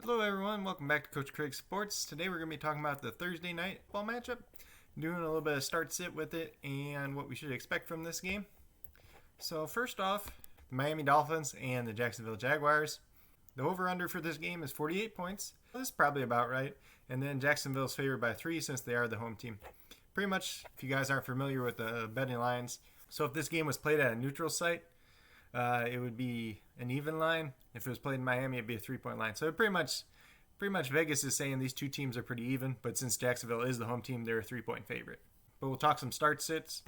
Hello everyone, welcome back to Coach Craig Sports. Today we're going to be talking about the Thursday night football matchup, doing a little bit of start-sit with it and what we should expect from this game. So first off, the Miami Dolphins and the Jacksonville Jaguars. The over-under for this game is 48 points. This is probably about right. And then Jacksonville's favored by 3 since they are the home team. Pretty much, if you guys aren't familiar with the betting lines, so if this game was played at a neutral site, it would be an even line. If it was played in Miami, it'd be a 3-point line. So pretty much Vegas is saying these two teams are pretty even, but since Jacksonville is the home team, they're a 3-point favorite. But we'll talk some start sits.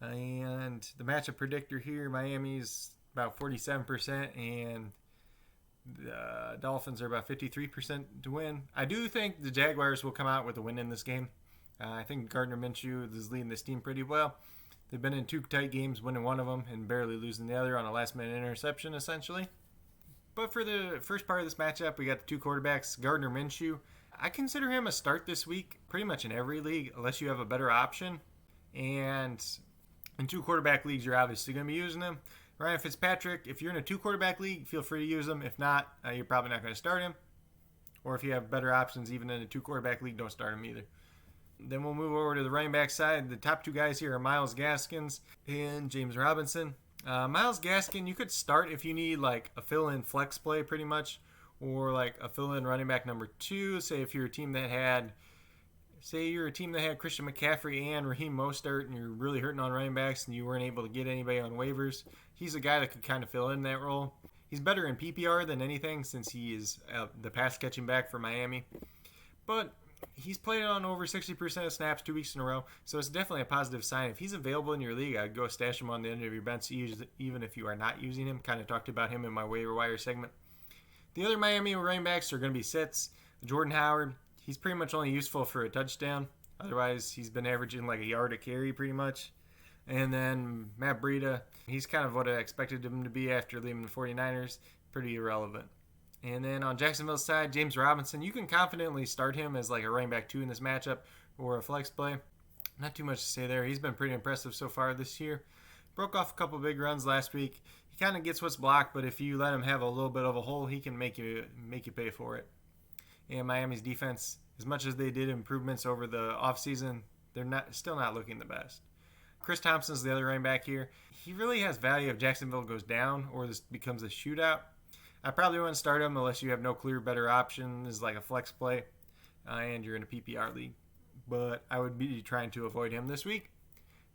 And the matchup predictor here, Miami's about 47%, and the Dolphins are about 53% to win. I do think the Jaguars will come out with a win in this game. I think Gardner Minshew is leading this team pretty well. They've been in 2 tight games, winning one of them and barely losing the other on a last-minute interception, essentially. But for the first part of this matchup, we got the 2 quarterbacks, Gardner Minshew. I consider him a start this week pretty much in every league, unless you have a better option. And in 2 quarterback leagues, you're obviously going to be using him. Ryan Fitzpatrick, if you're in a 2 quarterback league, feel free to use him. If not, you're probably not going to start him. Or if you have better options, even in a 2 quarterback league, don't start him either. Then we'll move over to the running back side. The top 2 guys here are Myles Gaskin and James Robinson. Myles Gaskin, you could start if you need like a fill-in flex play pretty much, or like a fill-in running back number 2. Say if you're a team that had Christian McCaffrey and Raheem Mostert and you're really hurting on running backs and you weren't able to get anybody on waivers, he's a guy that could kind of fill in that role. He's better in PPR than anything since he is the pass-catching back for Miami. But he's played on over 60% of snaps 2 weeks in a row, so it's definitely a positive sign. If he's available in your league, I'd go stash him on the end of your bench, even if you are not using him. Kind of talked about him in my waiver wire segment. The other Miami running backs are going to be sits. Jordan Howard, he's pretty much only useful for a touchdown. Otherwise, he's been averaging like a yard a carry pretty much. And then Matt Breida, he's kind of what I expected him to be after leaving the 49ers. Pretty irrelevant. And then on Jacksonville's side, James Robinson, you can confidently start him as like a running back 2 in this matchup or a flex play. Not too much to say there. He's been pretty impressive so far this year. Broke off a couple big runs last week. He kind of gets what's blocked, but if you let him have a little bit of a hole, he can make you pay for it. And Miami's defense, as much as they did improvements over the offseason, they're still not looking the best. Chris Thompson's the other running back here. He really has value if Jacksonville goes down or this becomes a shootout. I probably wouldn't start him unless you have no clear better option as like a flex play and you're in a PPR league. But I would be trying to avoid him this week.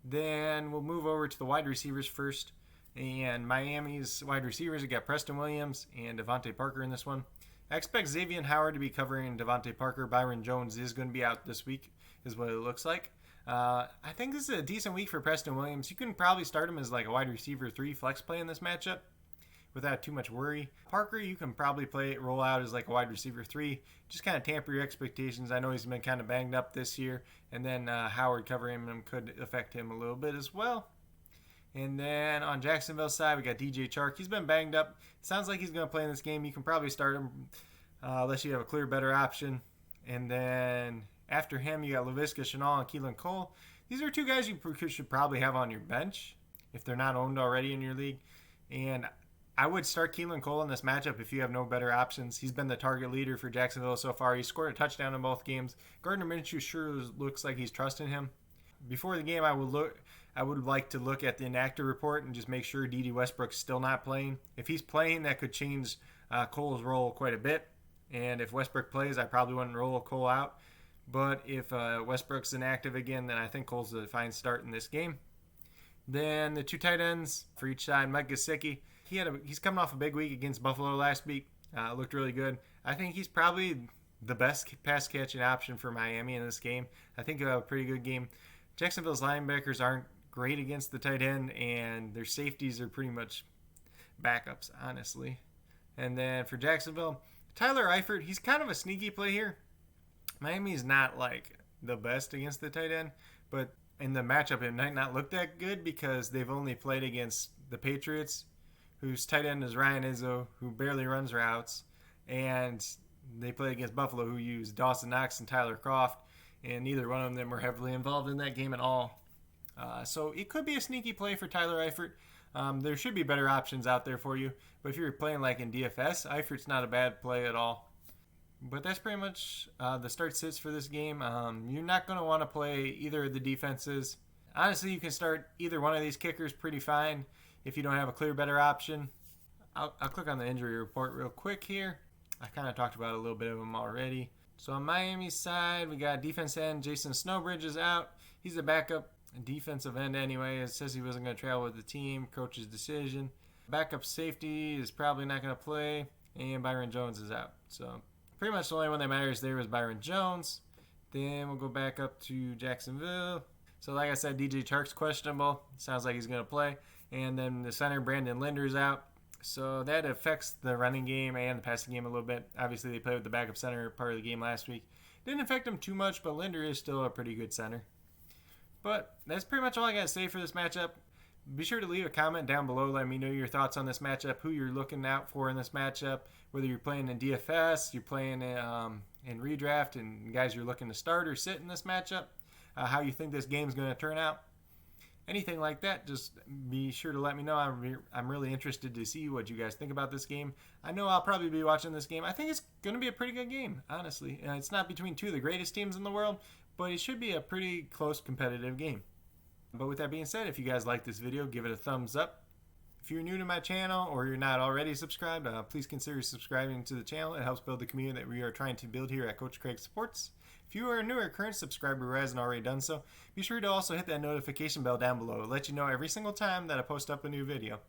Then we'll move over to the wide receivers first. And Miami's wide receivers, we got Preston Williams and DaVante Parker in this one. I expect Xavien Howard to be covering DaVante Parker. Byron Jones is going to be out this week, is what it looks like. I think this is a decent week for Preston Williams. You can probably start him as like a wide receiver 3 flex play in this matchup without too much worry. Parker, you can probably roll out as like a wide receiver 3. Just kind of tamper your expectations. I know he's been kind of banged up this year. And then Howard covering him could affect him a little bit as well. And then on Jacksonville's side, we got DJ Chark. He's been banged up. Sounds like he's going to play in this game. You can probably start him unless you have a clear better option. And then after him, you got Laviska Shenault and Keelan Cole. These are 2 guys you should probably have on your bench if they're not owned already in your league. And I would start Keelan Cole in this matchup if you have no better options. He's been the target leader for Jacksonville so far. He scored a touchdown in both games. Gardner Minshew sure looks like he's trusting him. Before the game, I would like to look at the inactive report and just make sure Dede Westbrook's still not playing. If he's playing, that could change Cole's role quite a bit. And if Westbrook plays, I probably wouldn't roll Cole out. But if Westbrook's inactive again, then I think Cole's a fine start in this game. Then the 2 tight ends for each side, Mike Gesicki. He's coming off a big week against Buffalo last week. Looked really good. I think he's probably the best pass catching option for Miami in this game. I think he'll have a pretty good game. Jacksonville's linebackers aren't great against the tight end, and their safeties are pretty much backups, honestly. And then for Jacksonville, Tyler Eifert, he's kind of a sneaky play here. Miami's not like the best against the tight end, but in the matchup it might not look that good because they've only played against the Patriots, whose tight end is Ryan Izzo, who barely runs routes, and they played against Buffalo, who used Dawson Knox and Tyler Kroft, and neither one of them were heavily involved in that game at all. So it could be a sneaky play for Tyler Eifert. There should be better options out there for you, but if you're playing like in DFS, Eifert's not a bad play at all. But that's pretty much the start sits for this game. You're not going to want to play either of the defenses. Honestly, you can start either one of these kickers pretty fine if you don't have a clear better option. I'll click on the injury report real quick here. I kind of talked about a little bit of them already. So on Miami's side, we got defense end Jason Snowbridge is out. He's a backup defensive end anyway. It says he wasn't going to travel with the team. Coach's decision. Backup safety is probably not going to play. And Byron Jones is out. So pretty much the only one that matters there was Byron Jones. Then we'll go back up to Jacksonville. So like I said, DJ Chark's questionable. Sounds like he's going to play. And then the center, Brandon Linder's out. So that affects the running game and the passing game a little bit. Obviously, they played with the backup center part of the game last week. Didn't affect them too much, but Linder is still a pretty good center. But that's pretty much all I got to say for this matchup. Be sure to leave a comment down below. Let me know your thoughts on this matchup, who you're looking out for in this matchup, whether you're playing in DFS, you're playing in redraft, and guys you're looking to start or sit in this matchup, how you think this game's going to turn out. Anything like that, just be sure to let me know. I'm really interested to see what you guys think about this game. I know I'll probably be watching this game. I think it's going to be a pretty good game, honestly. It's not between two of the greatest teams in the world, but it should be a pretty close competitive game. But with that being said, if you guys like this video, give it a thumbs up. If you're new to my channel or you're not already subscribed, please consider subscribing to the channel. It helps build the community that we are trying to build here at Coach Craig Sports. If you are a new or current subscriber who hasn't already done so, be sure to also hit that notification bell down below. It'll let you know every single time that I post up a new video.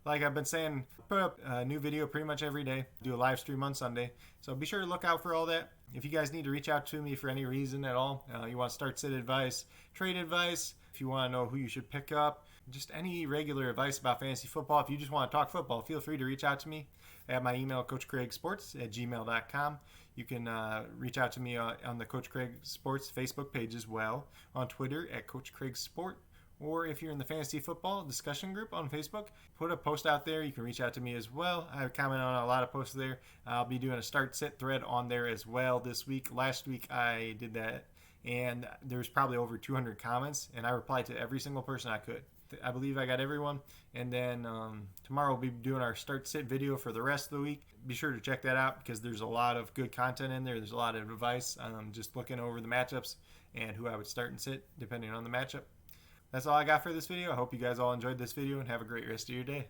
Like I've been saying, put up a new video pretty much every day. Do a live stream on Sunday. So be sure to look out for all that. If you guys need to reach out to me for any reason at all, you want to start sit advice, trade advice, if you want to know who you should pick up, just any regular advice about fantasy football, if you just want to talk football, feel free to reach out to me at my email, coachcraigsports@gmail.com. You can reach out to me on the Coach Craig Sports Facebook page as well, on Twitter at Coach Craig Sport, or if you're in the fantasy football discussion group on Facebook, put a post out there. You can reach out to me as well. I comment on a lot of posts there. I'll be doing a start sit thread on there as well this week. Last week I did that, and there's probably over 200 comments, and I replied to every single person I could. I believe I got everyone. And then tomorrow we'll be doing our start sit video for the rest of the week. Be sure to check that out because there's a lot of good content in there. There's a lot of advice. Just looking over the matchups and who I would start and sit depending on the matchup. That's all I got for this video. I hope you guys all enjoyed this video and have a great rest of your day.